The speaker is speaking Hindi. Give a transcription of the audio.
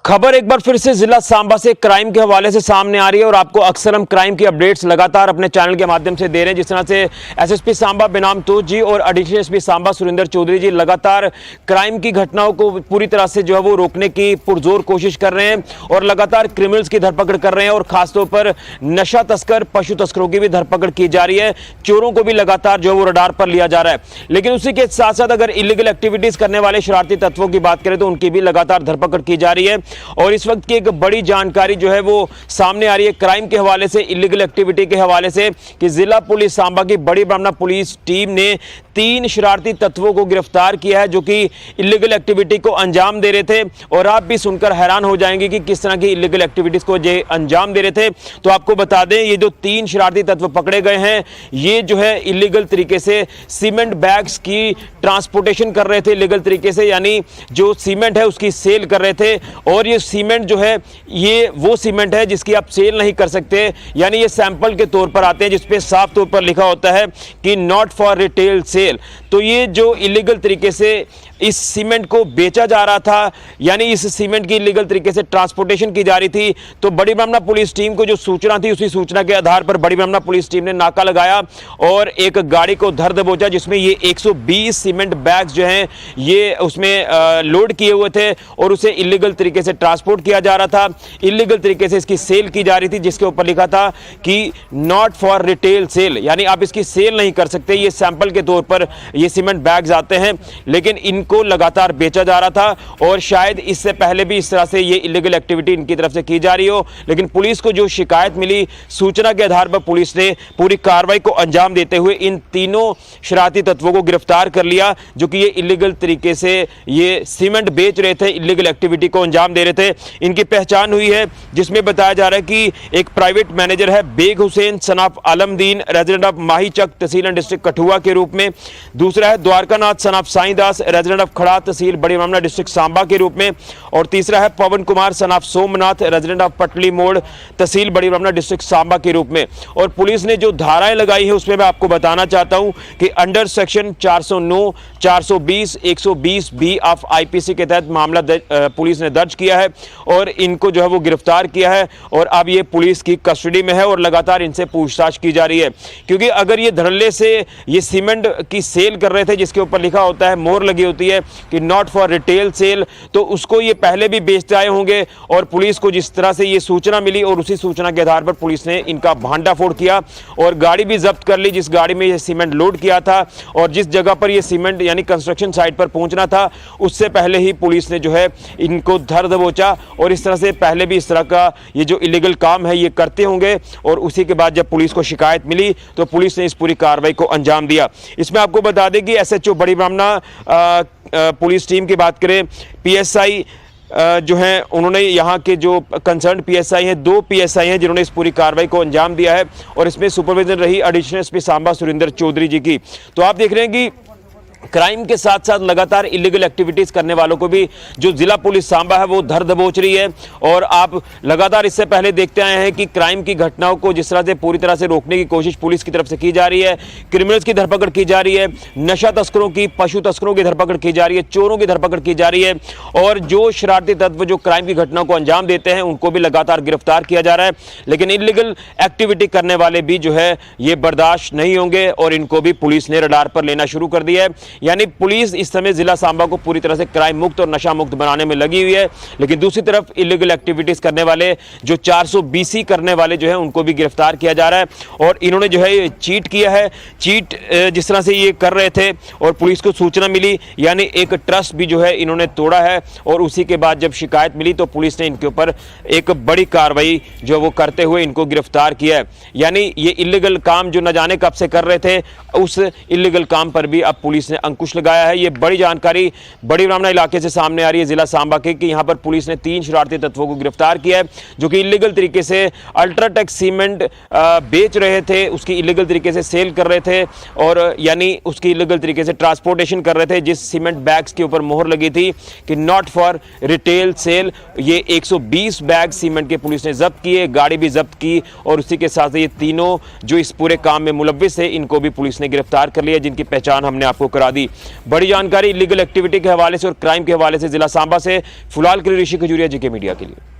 खबर एक बार फिर से जिला सांबा से क्राइम के हवाले से सामने आ रही है और आपको अक्सर हम क्राइम की अपडेट्स लगातार अपने चैनल के माध्यम से दे रहे हैं। जिस तरह से एसएसपी सांबा बेनाम तोज जी और एडिशनल एसपी सांबा सुरेंद्र चौधरी जी लगातार क्राइम की घटनाओं को पूरी तरह से जो है वो रोकने की पुरजोर कोशिश कर रहे हैं और लगातार क्रिमिनल्स की धरपकड़ कर रहे हैं और खासतौर पर नशा तस्कर, पशु तस्करों की भी धरपकड़ की जा रही है। चोरों को भी लगातार जो है वो रडार पर लिया जा रहा है। लेकिन उसी के साथ साथ अगर इलीगल एक्टिविटीज करने वाले शरारती तत्वों की बात करें तो उनकी भी लगातार धरपकड़ की जा रही है। और इस वक्त की एक बड़ी जानकारी जो है वो सामने आ रही है क्राइम के हवाले से, इलीगल एक्टिविटी के हवाले से, कि जिला पुलिस सांबा की बड़ी ब्राह्मणा पुलिस टीम ने 3 शरारती तत्वों को गिरफ्तार किया है जो कि इलीगल एक्टिविटी को अंजाम दे रहे थे। और आप भी सुनकर हैरान हो जाएंगे कि किस तरह की इलीगल एक्टिविटीज को ये अंजाम दे रहे थे। तो आपको बता दें, ये जो 3 शरारती तत्व पकड़े गए हैं ये जो है इलीगल तरीके से सीमेंट बैग्स की ट्रांसपोर्टेशन कर रहे थे, इलीगल तरीके से, यानी जो सीमेंट है उसकी सेल कर रहे थे। और ये सीमेंट जो है ये वो सीमेंट है जिसकी आप सेल नहीं कर सकते, यानी ये सैंपल के तौर पर आते हैं जिसपे साफ तौर पर लिखा होता है कि नॉट फॉर रिटेल सेल। तो ये जो इलीगल तरीके से इस सीमेंट को बेचा जा रहा था, यानी इस सीमेंट की इलीगल तरीके से ट्रांसपोर्टेशन की जा रही थी। तो बड़ी ब्राह्मणा पुलिस टीम को जो सूचना थी उसी सूचना के आधार पर बड़ी ब्राह्मणा पुलिस टीम ने नाका लगाया और एक गाड़ी को धर दबोचा जिसमें ये 120 सीमेंट बैग्स जो हैं ये उसमें लोड किए हुए थे और उसे इलीगल तरीके से ट्रांसपोर्ट किया जा रहा था, इलीगल तरीके से इसकी सेल की जा रही थी, जिसके ऊपर लिखा था कि नॉट फॉर रिटेल सेल, यानी आप इसकी सेल नहीं कर सकते। ये सैंपल के तौर पर ये सीमेंट बैग्स आते हैं, लेकिन इनको लगातार बेचा जा रहा था और शायद इससे पहले भी इस तरह से ये इलीगल एक्टिविटी इनकी तरफ से की जा रही हो। लेकिन पुलिस को जो शिकायत मिली, सूचना के आधार पर पुलिस ने पूरी कार्रवाई को अंजाम देते हुए इन तीनों शरारती तत्वों को गिरफ्तार कर लिया जो कि ये इलीगल तरीके से ये सीमेंट बेच रहे थे, इलीगल एक्टिविटी को अंजाम दे रहे थे। इनकी पहचान हुई है जिसमें बताया जा रहा है कि एक प्राइवेट मैनेजर है Baig Hussain son of Alamdin, resident of Mahichak, tehsil and district Kathua के रूप में। दूसरा है Dwarkanath son of Saidas, resident of Khara, tehsil बड़ी ब्राह्मणा, डिस्ट्रिक्ट सांबा के रूप में। और तीसरा है पवन कुमार सनाफ सोमनाथ, रेजिडेंट ऑफ पटली मोड़, तहसील बड़ी ब्राह्मणा, डिस्ट्रिक्ट सांबा के रूप में। और पुलिस ने जो धाराएं लगाई है उसमें मैं आपको बताना चाहता हूं कि under section 409, 420, 120 B of IPC के तहत मामला पुलिस ने दर्ज किया है और इनको जो है वो गिरफ्तार किया है और अब ये पुलिस की कस्टडी में है और लगातार इनसे पूछताछ की जा रही है। क्योंकि अगर ये धड़ल्ले से ये सीमेंट की सेल कर रहे थे जिसके ऊपर लिखा होता है, मोहर लगी होती है कि नॉट फॉर रिटेल सेल, तो उसको ये पहले भी बेचते आए होंगे। और पुलिस को जिस तरह से ये सूचना मिली और उसी सूचना के आधार पर पुलिस ने इनका भांडाफोड़ किया और गाड़ी भी जब्त कर ली जिस गाड़ी में ये सीमेंट लोड किया था। और जिस जगह पर ये सीमेंट यानी कंस्ट्रक्शन साइट पर पहुंचना था उससे पहले ही पुलिस ने जो है इनको धर दबोचा और इस तरह से पहले भी इस तरह का ये जो इलीगल काम है ये करते होंगे। और उसी के बाद जब पुलिस को शिकायत मिली तो पुलिस ने इस पूरी कार्रवाई को अंजाम दिया। इसमें आपको बता दें कि एसएचओ बड़ी ब्राह्मणा पुलिस टीम की बात करें, पीएसआई जो हैं उन्होंने यहाँ के जो कंसर्न पीएसआई हैं, 2 पीएसआई हैं जिन्होंने इस पूरी कार्रवाई को अंजाम दिया है और इसमें सुपरविजन रही एडिशनल एसपी सांबा सुरेंद्र चौधरी जी की। तो आप देख रहे हैं कि क्राइम के साथ साथ लगातार इलीगल एक्टिविटीज करने वालों को भी जो जिला पुलिस सांबा है वो धर दबोच रही है। और आप लगातार इससे पहले देखते आए हैं कि क्राइम की घटनाओं को जिस तरह से पूरी तरह से रोकने की कोशिश पुलिस की तरफ से की जा रही है, क्रिमिनल्स की धरपकड़ की जा रही है, नशा तस्करों की, पशु तस्करों की धरपकड़ की जा रही है, चोरों की धरपकड़ की जा रही है और जो शरारती तत्व जो क्राइम की घटनाओं को अंजाम देते हैं उनको भी लगातार गिरफ्तार किया जा रहा है। लेकिन इलीगल एक्टिविटी करने वाले भी जो है ये बर्दाश्त नहीं होंगे और इनको भी पुलिस ने रडार पर लेना शुरू कर दिया है। यानी पुलिस इस समय जिला सांबा को पूरी तरह से क्राइम मुक्त और नशा मुक्त बनाने में लगी हुई है। लेकिन दूसरी तरफ इलीगल एक्टिविटीज करने वाले जो 420 करने वाले जो है उनको भी गिरफ्तार किया जा रहा है और इन्होंने जो है ये चीट किया है। चीट जिस तरह से ये कर रहे थे और पुलिस को सूचना मिली, यानी एक ट्रस्ट भी जो है इन्होंने तोड़ा है और उसी के बाद जब शिकायत मिली तो पुलिस ने इनके ऊपर एक बड़ी कार्रवाई जो वो करते हुए इनको गिरफ्तार किया है। यानी ये इलीगल काम जो न जाने कब से कर रहे थे उस इलीगल काम पर भी अब पुलिस ने अंकुश लगाया है। ये बड़ी जानकारी बड़ी ब्राह्मणा इलाके से सामने आ रही है जिला सांबा के कि यहां पर पुलिस ने 3 शरारती तत्वों को गिरफ्तार किया है जो कि इलीगल तरीके से अल्ट्राटेक सीमेंट बेच रहे थे, उसकी इलीगल तरीके से सेल कर रहे थे और यानी उसकी इलीगल तरीके से ट्रांसपोर्टेशन कर रहे थे जिस सीमेंट बैग्स के ऊपर मोहर लगी थी कि नॉट फॉर रिटेल सेल। ये 120 बैग सीमेंट के पुलिस ने जब्त किए, गाड़ी भी जब्त की और उसी के साथ ये तीनों जो इस पूरे काम में मुलव्विस है इनको भी पुलिस ने गिरफ्तार कर लिया जिनकी पहचान हमने आपको करा गिरा दी। बड़ी जानकारी इलीगल एक्टिविटी के हवाले से और क्राइम के हवाले से जिला सांबा से फिलहाल के लिए ऋषि खजूरिया जी के मीडिया के लिए।